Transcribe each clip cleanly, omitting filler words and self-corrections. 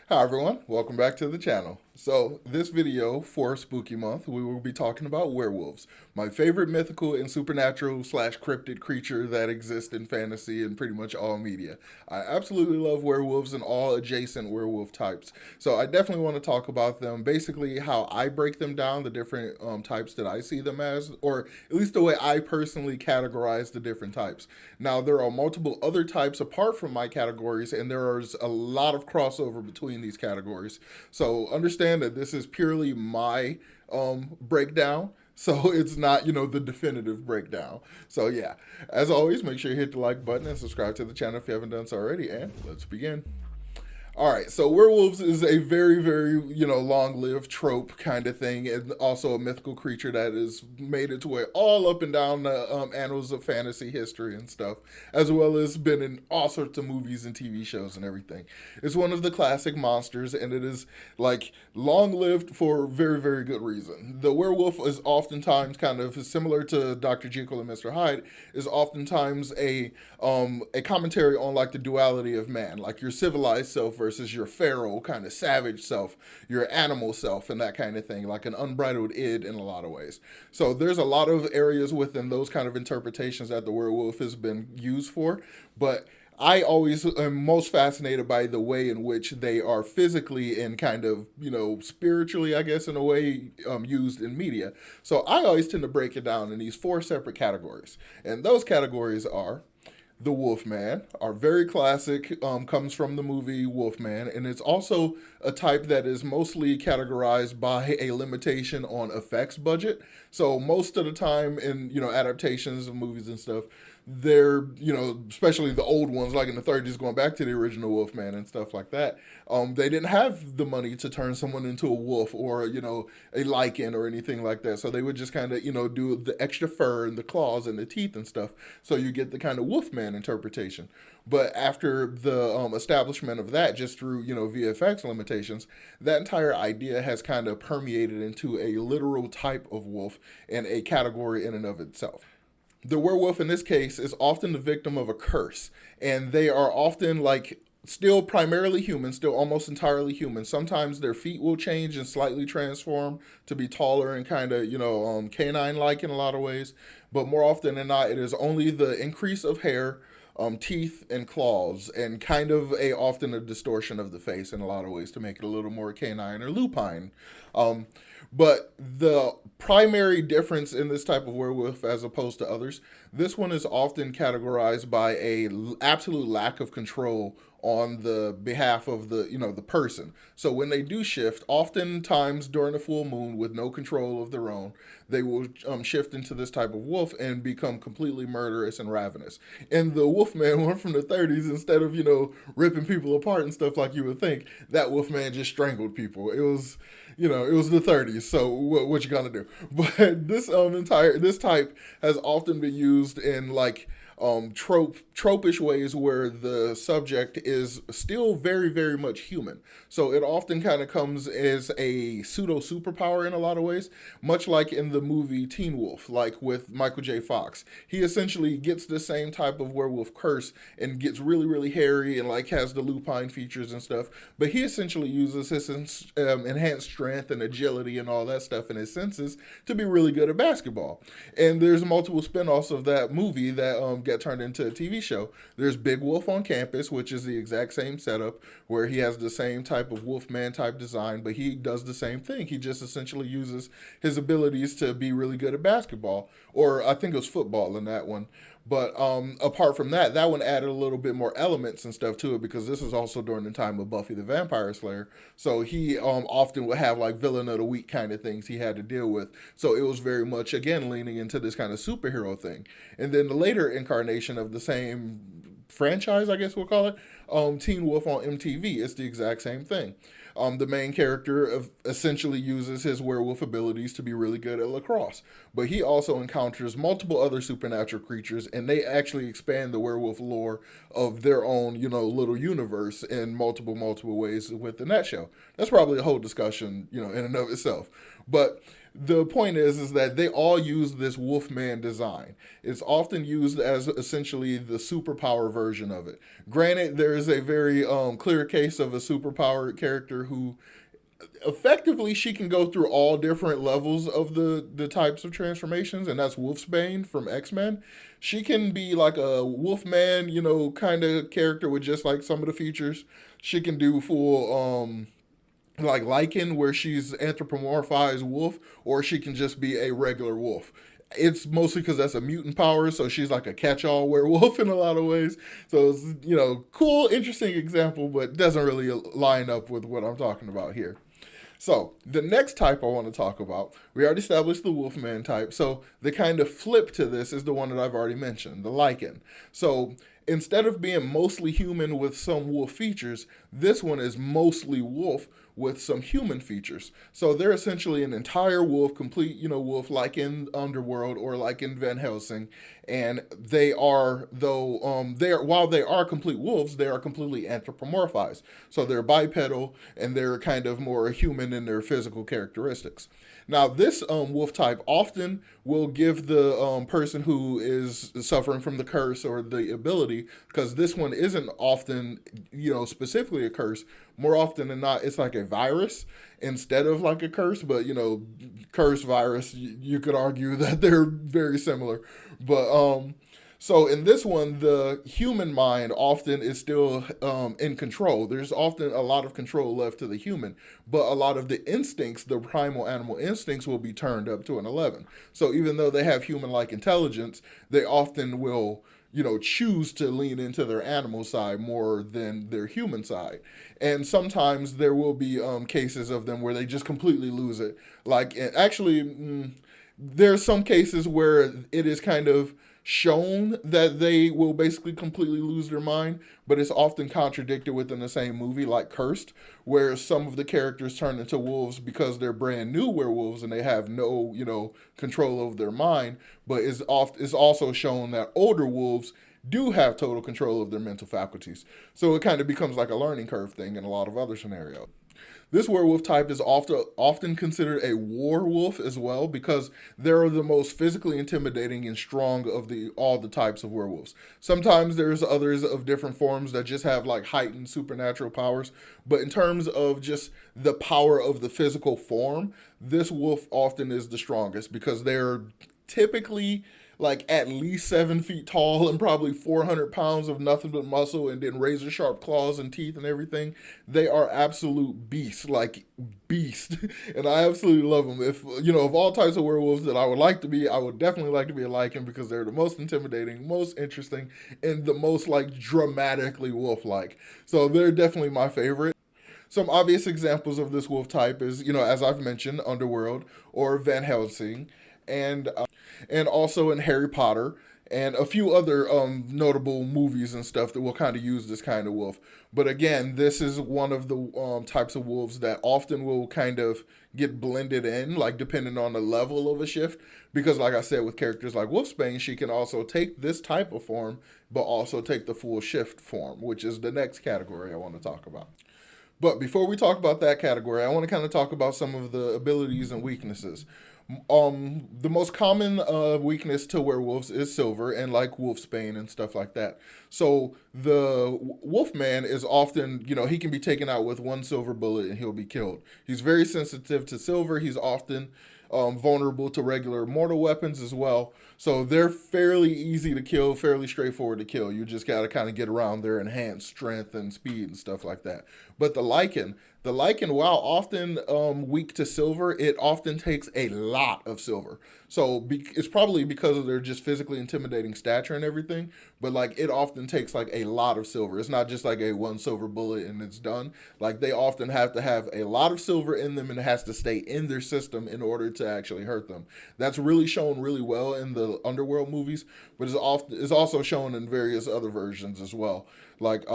Hi everyone, welcome back to the channel. So this video for Spooky Month, we will be talking about werewolves, my favorite mythical and supernatural slash cryptid creature that exists in fantasy and pretty much all media. I absolutely love werewolves and all adjacent werewolf types. So I definitely want to talk about them, basically how I break them down, the different types that I see them as, or at least the way I personally categorize the different types. Now there are multiple other types apart from my categories, and there is a lot of crossover between these categories. So understand that this is purely my breakdown. So it's not, the definitive breakdown. So yeah, as always, make sure you hit the like button and subscribe to the channel if you haven't done so already. And let's begin. All right, so werewolves is a very, very, long-lived trope kind of thing, and also a mythical creature that has made its way all up and down the annals of fantasy history and stuff, as well as been in all sorts of movies and TV shows and everything. It's one of the classic monsters, and it is like long-lived for very, very good reason. The werewolf is oftentimes kind of similar to Dr. Jekyll and Mr. Hyde, is oftentimes a commentary on like the duality of man, like your civilized self versus your feral kind of savage self, your animal self, and that kind of thing, like an unbridled id in a lot of ways. So there's a lot of areas within those kind of interpretations that the werewolf has been used for, but I always am most fascinated by the way in which they are physically and kind of, spiritually, I guess, in a way, used in media. So I always tend to break it down in these four separate categories. And those categories are the Wolfman, our very classic, comes from the movie Wolfman, and it's also a type that is mostly categorized by a limitation on effects budget. So most of the time in adaptations of movies and stuff, they're especially the old ones like in the 30s, going back to the original Wolfman and stuff like that. They didn't have the money to turn someone into a wolf or a lycan or anything like that, so they would just kind of do the extra fur and the claws and the teeth and stuff, so you get the kind of Wolfman interpretation. But after the establishment of that, just through VFX limitations, that entire idea has kind of permeated into a literal type of wolf and a category in and of itself. The werewolf in this case is often the victim of a curse, and they are often like still primarily human, still almost entirely human. Sometimes their feet will change and slightly transform to be taller and kind of canine like in a lot of ways, but more often than not, it is only the increase of hair, teeth and claws, and kind of a often a distortion of the face in a lot of ways to make it a little more canine or lupine. Um, but the primary difference in this type of werewolf as opposed to others, this one is often categorized by a absolute lack of control on the behalf of the person. So when they do shift, oftentimes during a full moon with no control of their own, they will shift into this type of wolf and become completely murderous and ravenous. And the Wolfman one from the 30s, instead of ripping people apart and stuff like you would think, that Wolfman just strangled people. It was the 30s, so what you gonna do? But this type has often been used in like tropish ways where the subject is still very, very much human. So it often kind of comes as a pseudo superpower in a lot of ways, much like in the movie Teen Wolf, like with Michael J. Fox. He essentially gets the same type of werewolf curse and gets really, really hairy and like has the lupine features and stuff. But he essentially uses his enhanced strength and agility and all that stuff in his senses to be really good at basketball. And there's multiple spin-offs of that movie that get turned into a TV show. There's Big Wolf on Campus, which is the exact same setup where he has the same type of Wolfman type design, but he does the same thing. He just essentially uses his abilities to be really good at basketball, or I think it was football in that one. But apart from that, that one added a little bit more elements and stuff to it because this is also during the time of Buffy the Vampire Slayer. So he often would have like villain of the week kind of things he had to deal with. So it was very much, again, leaning into this kind of superhero thing. And then the later incarnation of the same franchise, I guess we'll call it, Teen Wolf on MTV, it's the exact same thing. The main character essentially uses his werewolf abilities to be really good at lacrosse, but he also encounters multiple other supernatural creatures, and they actually expand the werewolf lore of their own, little universe in multiple, multiple ways within that show. That's probably a whole discussion, in and of itself. But the point is that they all use this Wolfman design. It's often used as essentially the superpower version of it. Granted, there is a very clear case of a superpowered character who effectively she can go through all different levels of the types of transformations, and that's Wolfsbane from X-Men. She can be like a Wolfman, kind of character with just like some of the features. She can do full like lykan, where she's anthropomorphized wolf, or she can just be a regular wolf. It's mostly because that's a mutant power, so she's like a catch-all werewolf in a lot of ways. So it's, cool, interesting example, but doesn't really line up with what I'm talking about here. So the next type I want to talk about, we already established the Wolfman type. So the kind of flip to this is the one that I've already mentioned, the lykan. So instead of being mostly human with some wolf features, this one is mostly wolf with some human features. So they're essentially an entire wolf, complete, wolf, like in Underworld or like in Van Helsing. And they are, though, while they are complete wolves, they are completely anthropomorphized. So they're bipedal and they're kind of more human in their physical characteristics. Now, this wolf type often will give the person who is suffering from the curse or the ability, because this one isn't often, specifically a curse. More often than not, it's like a virus instead of like a curse. But, curse, virus, you could argue that they're very similar. But so in this one, the human mind often is still in control. There's often a lot of control left to the human, but a lot of the instincts, the primal animal instincts, will be turned up to an 11. So even though they have human-like intelligence, they often will, choose to lean into their animal side more than their human side. And sometimes there will be cases of them where they just completely lose it. Like, there's some cases where it is kind of shown that they will basically completely lose their mind, but it's often contradicted within the same movie, like Cursed, where some of the characters turn into wolves because they're brand new werewolves and they have no, control over their mind. But it's also shown that older wolves do have total control of their mental faculties. So it kind of becomes like a learning curve thing in a lot of other scenarios. This werewolf type is often considered a war wolf as well, because they're the most physically intimidating and strong of all the types of werewolves. Sometimes there's others of different forms that just have like heightened supernatural powers, but in terms of just the power of the physical form, this wolf often is the strongest because they're typically like at least 7 feet tall and probably 400 pounds of nothing but muscle, and then razor sharp claws and teeth and everything. They are absolute beasts, like beast. And I absolutely love them. If, of all types of werewolves that I would like to be, I would definitely like to be a lycan, because they're the most intimidating, most interesting, and the most like dramatically wolf-like. So they're definitely my favorite. Some obvious examples of this wolf type is, as I've mentioned, Underworld or Van Helsing, and also in Harry Potter and a few other notable movies and stuff that will kind of use this kind of wolf. But again, this is one of the types of wolves that often will kind of get blended in, like depending on the level of a shift. Because like I said, with characters like Wolfsbane, she can also take this type of form, but also take the full shift form, which is the next category I want to talk about. But before we talk about that category, I want to kind of talk about some of the abilities and weaknesses. The most common weakness to werewolves is silver, and like Wolfsbane and stuff like that. So the Wolfman is often, he can be taken out with one silver bullet and he'll be killed. He's very sensitive to silver. He's often vulnerable to regular mortal weapons as well. So they're fairly easy to kill, fairly straightforward to kill. You just got to kind of get around their enhanced strength and speed and stuff like that. But the lykan, while often weak to silver, it often takes a lot of silver. So it's probably because of their just physically intimidating stature and everything, but like it often takes like a lot of silver. It's not just like a one silver bullet and it's done. Like they often have to have a lot of silver in them, and it has to stay in their system in order to actually hurt them. That's really shown really well in the Underworld movies, but is also shown in various other versions as well. Like,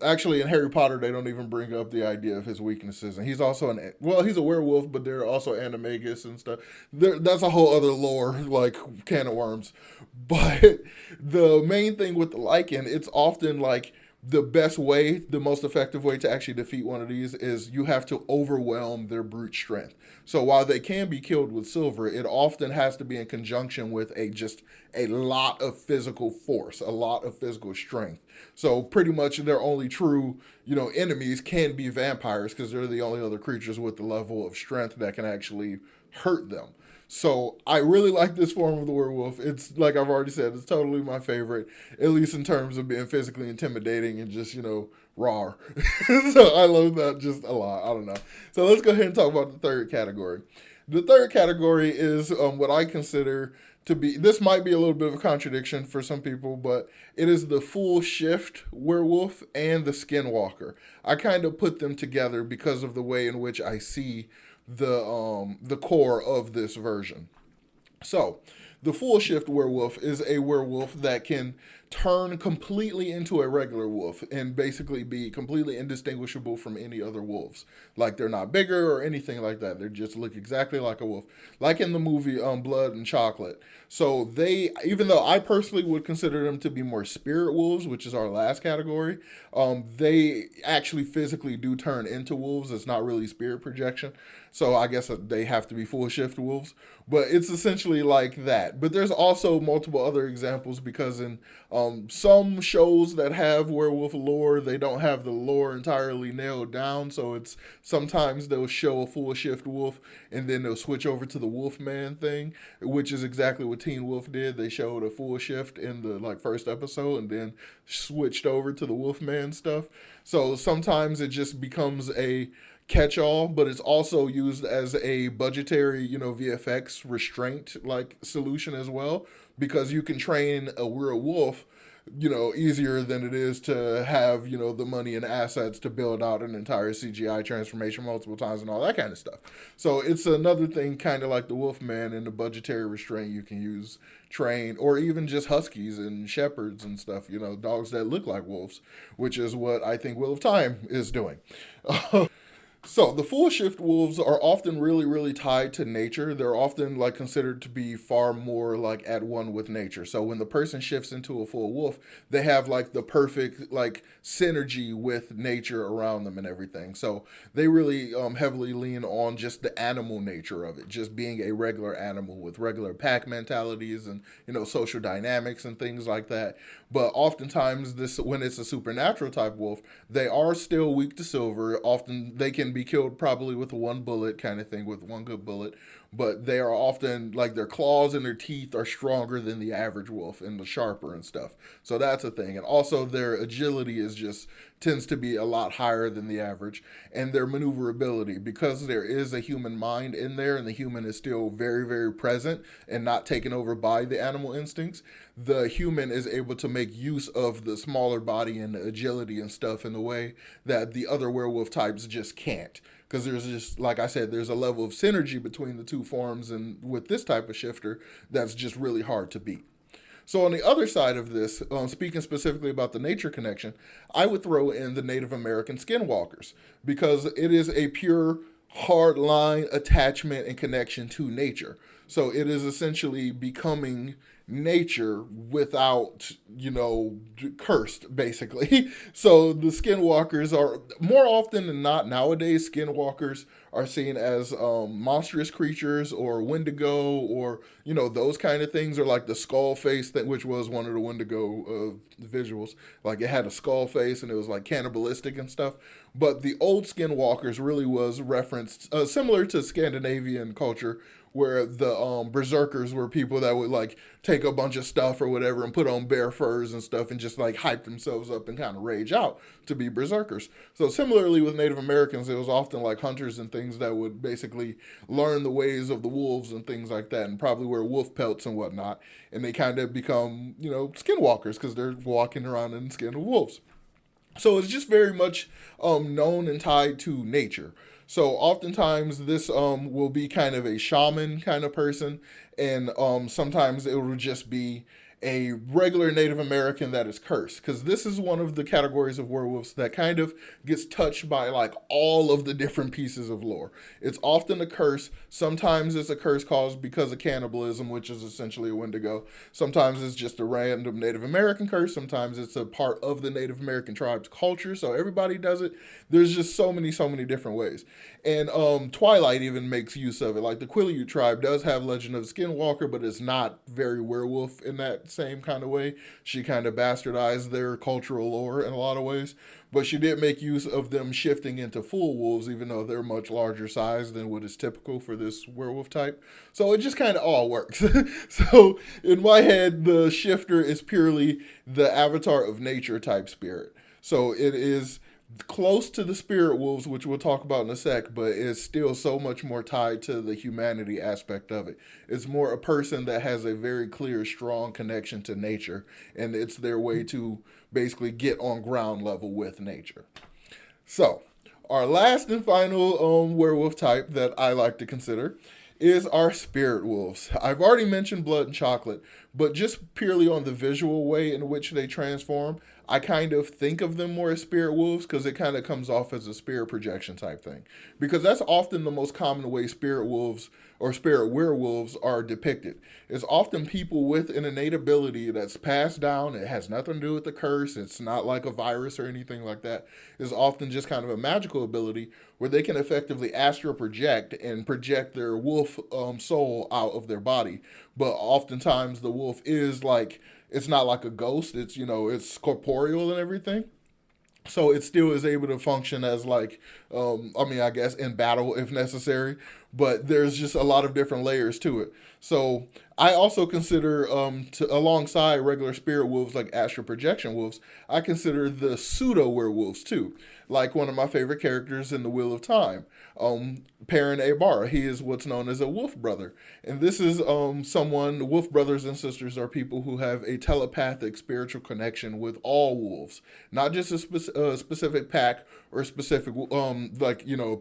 actually in Harry Potter, they don't even bring up the idea of his weaknesses. And he's also he's a werewolf, but there are also animagus and stuff. That's a whole other lore, like, can of worms. But the main thing with the lycan, it's often like the best way, the most effective way to actually defeat one of these is you have to overwhelm their brute strength. So while they can be killed with silver, it often has to be in conjunction with a lot of physical force, a lot of physical strength. So pretty much their only true, enemies can be vampires because they're the only other creatures with the level of strength that can actually hurt them. So I really like this form of the werewolf. It's like I've already said, it's totally my favorite, at least in terms of being physically intimidating and just, raw. So I love that just a lot. I don't know. So let's go ahead and talk about the third category. The third category is what I consider to be, this might be a little bit of a contradiction for some people, but it is the full shift werewolf and the skinwalker. I kind of put them together because of the way in which I see the core of this version. So, the full shift werewolf is a werewolf that can turn completely into a regular wolf and basically be completely indistinguishable from any other wolves. Like they're not bigger or anything like that. They just look exactly like a wolf. Like in the movie Blood and Chocolate. So they, even though I personally would consider them to be more spirit wolves, which is our last category, they actually physically do turn into wolves. It's not really spirit projection. So I guess they have to be full shift wolves. But it's essentially like that. But there's also multiple other examples because in some shows that have werewolf lore, they don't have the lore entirely nailed down. So it's sometimes they'll show a full shift wolf and then they'll switch over to the Wolfman thing, which is exactly what Teen Wolf did. They showed a full shift in the first episode and then switched over to the Wolfman stuff. So sometimes it just becomes a catch-all, but it's also used as a budgetary, VFX restraint like solution as well, because you can train a real wolf, easier than it is to have, the money and assets to build out an entire CGI transformation multiple times and all that kind of stuff. So it's another thing kind of like the Wolfman and the budgetary restraint you can use, train, or even just huskies and shepherds and stuff, dogs that look like wolves, which is what I think Wheel of Time is doing. So the full shift wolves are often really, really tied to nature. They're often considered to be far more at one with nature. So when the person shifts into a full wolf, they have the perfect synergy with nature around them and everything. So they really heavily lean on just the animal nature of it, just being a regular animal with regular pack mentalities and social dynamics and things like that. But oftentimes when it's a supernatural type wolf, they are still weak to silver. Often they can be killed probably with one bullet kind of thing, with one good bullet, but they are often their claws and their teeth are stronger than the average wolf and the sharper and stuff. So that's a thing. And also their agility tends to be a lot higher than the average, and their maneuverability, because there is a human mind in there and the human is still very, very present and not taken over by the animal instincts. The human is able to make use of the smaller body and the agility and stuff in the way that the other werewolf types just can't. Because there's just, like I said, there's a level of synergy between the two forms, and with this type of shifter, that's just really hard to beat. So on the other side of this, speaking specifically about the nature connection, I would throw in the Native American skinwalkers, because it is a pure hard line attachment and connection to nature. So it is essentially becoming nature without, cursed, basically. So the skinwalkers are, more often than not nowadays, skinwalkers are seen as monstrous creatures or Wendigo or, those kind of things, or the skull face thing, which was one of the Wendigo visuals. It had a skull face and it was cannibalistic and stuff. But the old skinwalkers really was referenced, similar to Scandinavian culture, where the berserkers were people that would take a bunch of stuff or whatever and put on bear furs and stuff and just hype themselves up and kind of rage out to be berserkers. So similarly with Native Americans, it was often hunters and things that would basically learn the ways of the wolves and things like that, and probably wear wolf pelts and whatnot, and they kind of become skinwalkers because they're walking around in the skin of wolves. So it's just very much known and tied to nature. So oftentimes this will be kind of a shaman kind of person, and sometimes it will just be a regular Native American that is cursed, because this is one of the categories of werewolves that kind of gets touched by like all of the different pieces of lore. It's often a curse. Sometimes it's a curse caused because of cannibalism, which is essentially a Wendigo. Sometimes it's just a random Native American curse. Sometimes it's a part of the Native American tribe's culture, so everybody does it. There's just so many different ways. And Twilight even makes use of it. Like the Quileute tribe does have Legend of the Skinwalker, but it's not very werewolf in that same kind of way. She kind of bastardized their cultural lore in a lot of ways. But she did make use of them shifting into full wolves, even though they're much larger size than what is typical for this werewolf type. So it just kind of all works. So in my head, the shifter is purely the avatar of nature type spirit. So it is close to the spirit wolves, which we'll talk about in a sec, but it's still so much more tied to the humanity aspect of it. It's more a person that has a very clear, strong connection to nature, and it's their way to basically get on ground level with nature. So, our last and final werewolf type that I like to consider is our spirit wolves. I've already mentioned blood and chocolate, but just purely on the visual way in which they transform, I kind of think of them more as spirit wolves because it kind of comes off as a spirit projection type thing. Because that's often the most common way spirit wolves or spirit werewolves are depicted. It's often people with an innate ability that's passed down. It has nothing to do with the curse. It's not like a virus or anything like that. It's often just kind of a magical ability where they can effectively astral project and project their wolf soul out of their body. But oftentimes the wolf is like, it's not like a ghost. It's, it's corporeal and everything. So it still is able to function as like, I guess in battle if necessary, but there's just a lot of different layers to it. So I also consider, alongside regular spirit wolves like astral projection wolves, I consider the pseudo werewolves too. Like one of my favorite characters in The Wheel of Time, Perrin Abar. He is what's known as a wolf brother. And this is wolf brothers and sisters are people who have a telepathic spiritual connection with all wolves, not just a specific pack or specific,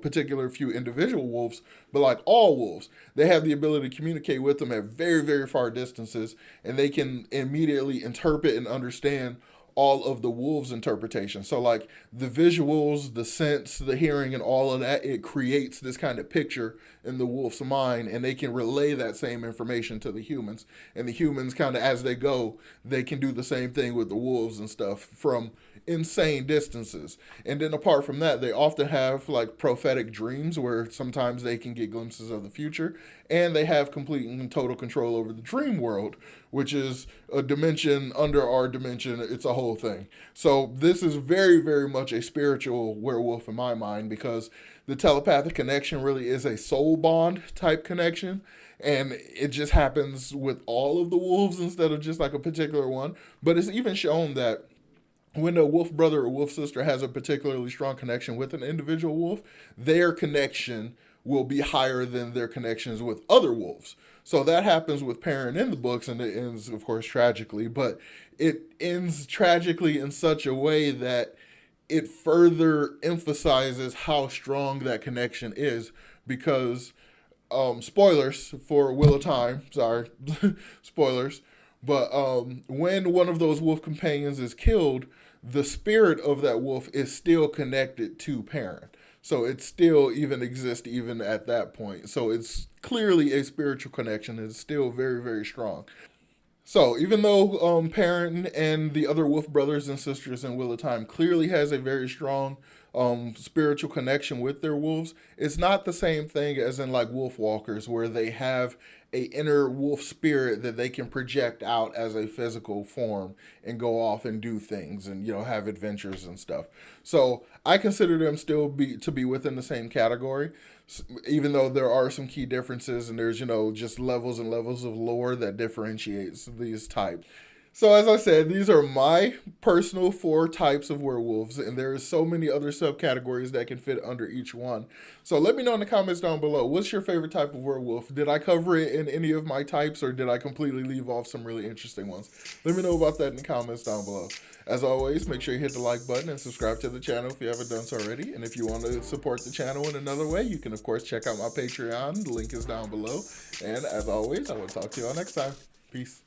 particular few individual wolves, but like all wolves. They have the ability to communicate with them at very far distances, and they can immediately interpret and understand all of the wolves' interpretation. So like the visuals, the sense, the hearing, and all of that, it creates this kind of picture in the wolf's mind, and they can relay that same information to the humans. And the humans kind of, as they go, they can do the same thing with the wolves and stuff from insane distances. And then apart from that, they often have like prophetic dreams where sometimes they can get glimpses of the future, and they have complete and total control over the dream world, which is a dimension under our dimension. It's a whole thing. So this is very much a spiritual werewolf in my mind, because the telepathic connection really is a soul bond type connection, and it just happens with all of the wolves instead of just like a particular one. But it's even shown that when a wolf brother or wolf sister has a particularly strong connection with an individual wolf, their connection will be higher than their connections with other wolves. So that happens with Perrin in the books, and it ends, of course, tragically. But it ends tragically in such a way that it further emphasizes how strong that connection is, because, spoilers for Wheel of Time, sorry, spoilers, but when one of those wolf companions is killed, the spirit of that wolf is still connected to Perrin. So it still even exists even at that point. So it's clearly a spiritual connection. It's still very strong. So even though Perrin and the other wolf brothers and sisters in Wheel of Time clearly has a very strong spiritual connection with their wolves, it's not the same thing as in like wolf walkers, where they have a inner wolf spirit that they can project out as a physical form and go off and do things and have adventures and stuff. So I consider them still to be within the same category, even though there are some key differences, and there's just levels and levels of lore that differentiates these types. So as I said, these are my personal 4 types of werewolves, and there is so many other subcategories that can fit under each one. So let me know in the comments down below, what's your favorite type of werewolf? Did I cover it in any of my types, or did I completely leave off some really interesting ones? Let me know about that in the comments down below. As always, make sure you hit the like button and subscribe to the channel if you haven't done so already. And if you want to support the channel in another way, you can of course check out my Patreon. The link is down below. And as always, I will talk to you all next time. Peace.